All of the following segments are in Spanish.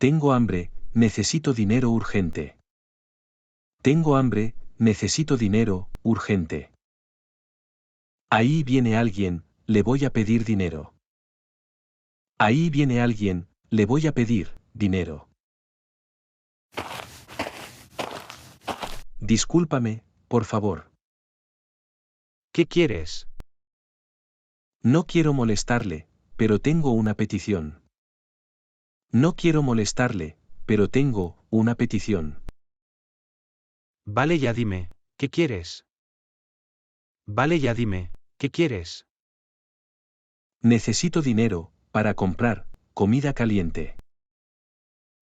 Tengo hambre, necesito dinero urgente. Tengo hambre, necesito dinero, urgente. Ahí viene alguien, le voy a pedir dinero. Ahí viene alguien, le voy a pedir dinero. Discúlpame, por favor. ¿Qué quieres? No quiero molestarle, pero tengo una petición. No quiero molestarle, pero tengo una petición. Vale, ya dime, ¿qué quieres? Vale, ya dime, ¿qué quieres? Necesito dinero, para comprar, comida caliente.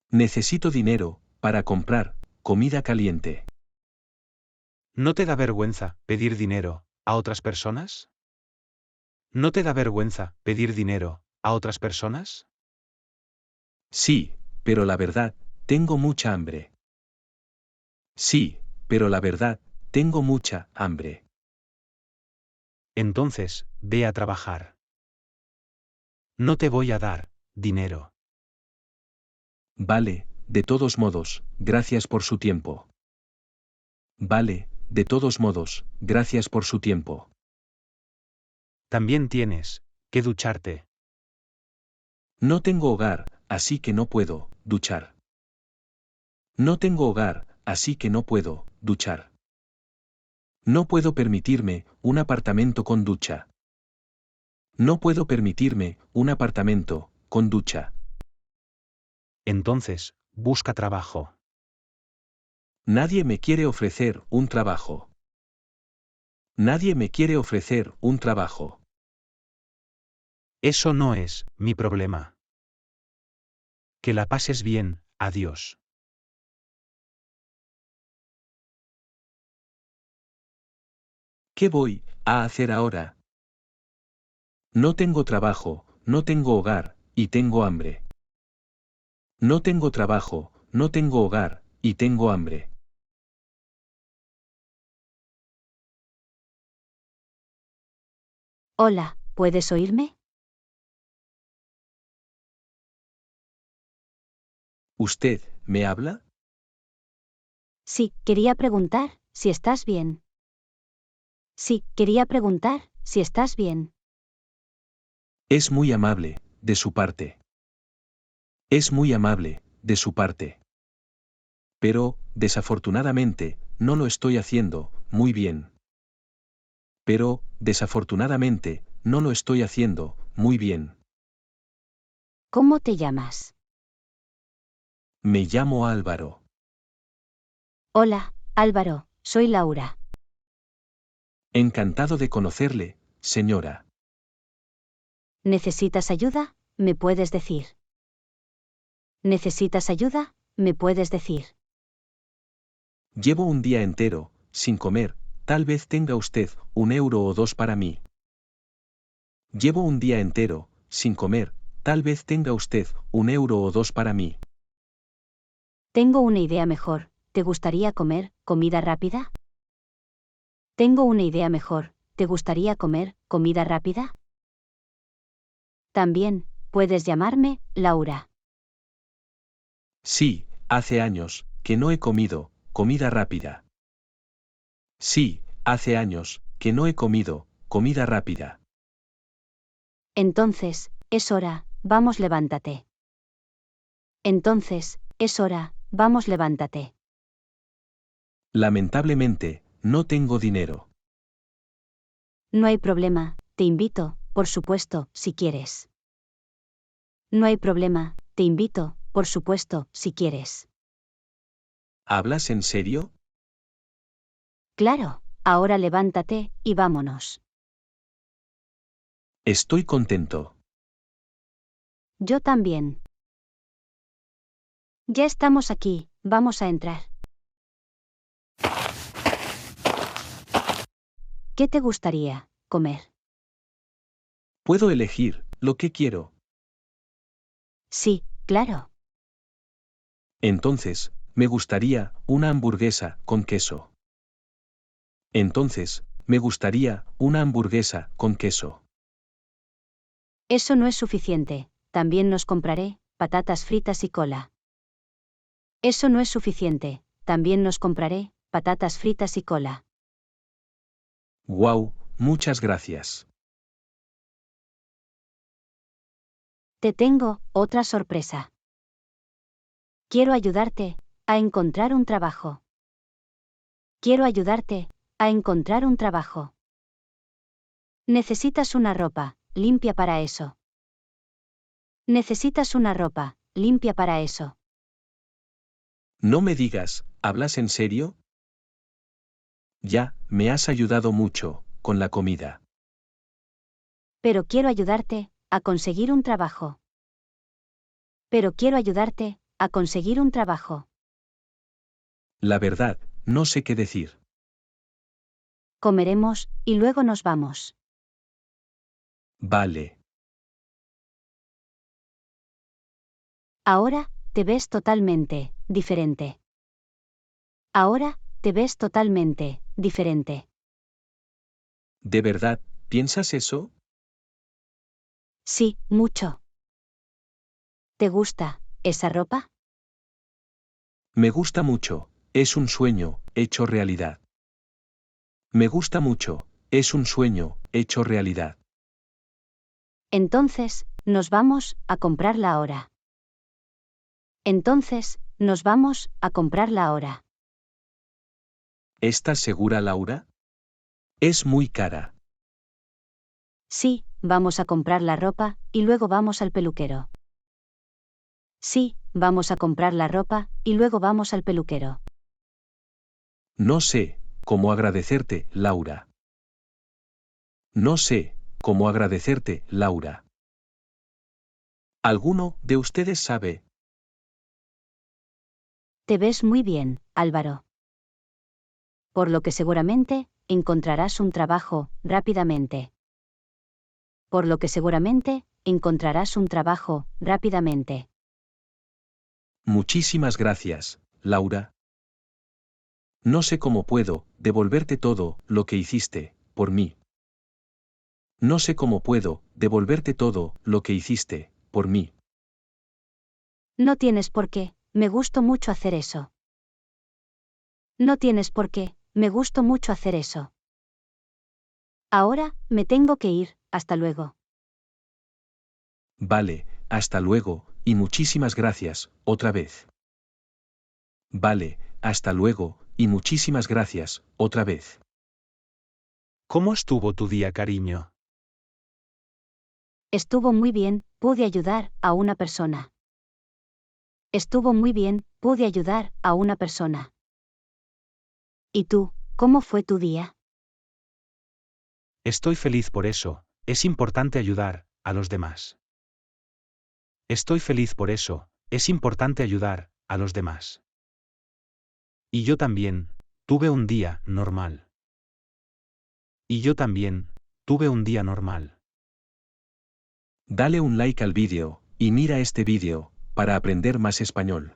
Necesito dinero, para comprar, comida caliente. ¿No te da vergüenza pedir dinero a otras personas? ¿No te da vergüenza pedir dinero a otras personas? Sí, pero la verdad, tengo mucha hambre. Sí, pero la verdad, tengo mucha hambre. Entonces, ve a trabajar. No te voy a dar dinero. Vale, de todos modos, gracias por su tiempo. Vale, de todos modos, gracias por su tiempo. También tienes que ducharte. No tengo hogar, así que no puedo duchar. No tengo hogar, así que no puedo duchar. No puedo permitirme un apartamento con ducha. No puedo permitirme un apartamento con ducha. Entonces, busca trabajo. Nadie me quiere ofrecer un trabajo. Nadie me quiere ofrecer un trabajo. Eso no es mi problema. Que la pases bien, adiós. ¿Qué voy a hacer ahora? No tengo trabajo, no tengo hogar, y tengo hambre. No tengo trabajo, no tengo hogar, y tengo hambre. Hola, ¿puedes oírme? ¿Usted me habla? Sí, quería preguntar si estás bien. Sí, quería preguntar si estás bien. Es muy amable, de su parte. Es muy amable, de su parte. Pero, desafortunadamente, no lo estoy haciendo muy bien. Pero, desafortunadamente, no lo estoy haciendo muy bien. ¿Cómo te llamas? Me llamo Álvaro. Hola, Álvaro, soy Laura. Encantado de conocerle, señora. ¿Necesitas ayuda? ¿Me puedes decir? ¿Necesitas ayuda? ¿Me puedes decir? Llevo un día entero, sin comer, tal vez tenga usted 1 euro o 2 para mí. Llevo un día entero, sin comer, tal vez tenga usted 1 euro o 2 para mí. Tengo una idea mejor. ¿Te gustaría comer comida rápida? Tengo una idea mejor. ¿Te gustaría comer comida rápida? También, puedes llamarme Laura. Sí, hace años, que no he comido, comida rápida. Sí, hace años, que no he comido, comida rápida. Entonces, es hora, vamos levántate. Entonces, es hora, vamos levántate. Lamentablemente, no tengo dinero. No hay problema, te invito, por supuesto, si quieres. No hay problema, te invito, por supuesto, si quieres. ¿Hablas en serio? Claro, ahora levántate, y vámonos. Estoy contento. Yo también. Ya estamos aquí, vamos a entrar. ¿Qué te gustaría comer? Puedo elegir lo que quiero. Sí, claro. Entonces, me gustaría una hamburguesa con queso. Entonces, me gustaría una hamburguesa con queso. Eso no es suficiente, también nos compraré patatas fritas y cola. Eso no es suficiente, también nos compraré patatas fritas y cola. Wow, muchas gracias. Te tengo otra sorpresa. Quiero ayudarte a encontrar un trabajo. Quiero ayudarte a encontrar un trabajo. Necesitas una ropa limpia para eso. Necesitas una ropa limpia para eso. No me digas, ¿hablas en serio? Ya, me has ayudado mucho, con la comida. Pero quiero ayudarte a conseguir un trabajo. Pero quiero ayudarte a conseguir un trabajo. La verdad, no sé qué decir. Comeremos y luego nos vamos. Vale. Ahora te ves totalmente diferente. Ahora te ves totalmente diferente. ¿De verdad, piensas eso? Sí, mucho. ¿Te gusta esa ropa? Me gusta mucho, es un sueño, hecho realidad. Me gusta mucho, es un sueño, hecho realidad. Entonces, nos vamos a comprarla ahora. Entonces, nos vamos a comprarla ahora. ¿Estás segura, Laura? Es muy cara. Sí, vamos a comprar la ropa y luego vamos al peluquero. Sí, vamos a comprar la ropa y luego vamos al peluquero. No sé cómo agradecerte, Laura. No sé cómo agradecerte, Laura. ¿Alguno de ustedes sabe? Te ves muy bien, Álvaro. Por lo que seguramente encontrarás un trabajo rápidamente. Por lo que seguramente encontrarás un trabajo rápidamente. Muchísimas gracias, Laura. No sé cómo puedo devolverte todo lo que hiciste por mí. No sé cómo puedo devolverte todo lo que hiciste por mí. No tienes por qué, me gustó mucho hacer eso. No tienes por qué, me gustó mucho hacer eso. Ahora, me tengo que ir, hasta luego. Vale, hasta luego, y muchísimas gracias, otra vez. Vale, hasta luego, y muchísimas gracias, otra vez. ¿Cómo estuvo tu día, cariño? Estuvo muy bien, pude ayudar a una persona. Estuvo muy bien, pude ayudar a una persona. ¿Y tú, cómo fue tu día? Estoy feliz por eso, es importante ayudar a los demás. Estoy feliz por eso, es importante ayudar a los demás. Y yo también, tuve un día normal. Y yo también, tuve un día normal. Dale un like al vídeo, y mira este vídeo, para aprender más español.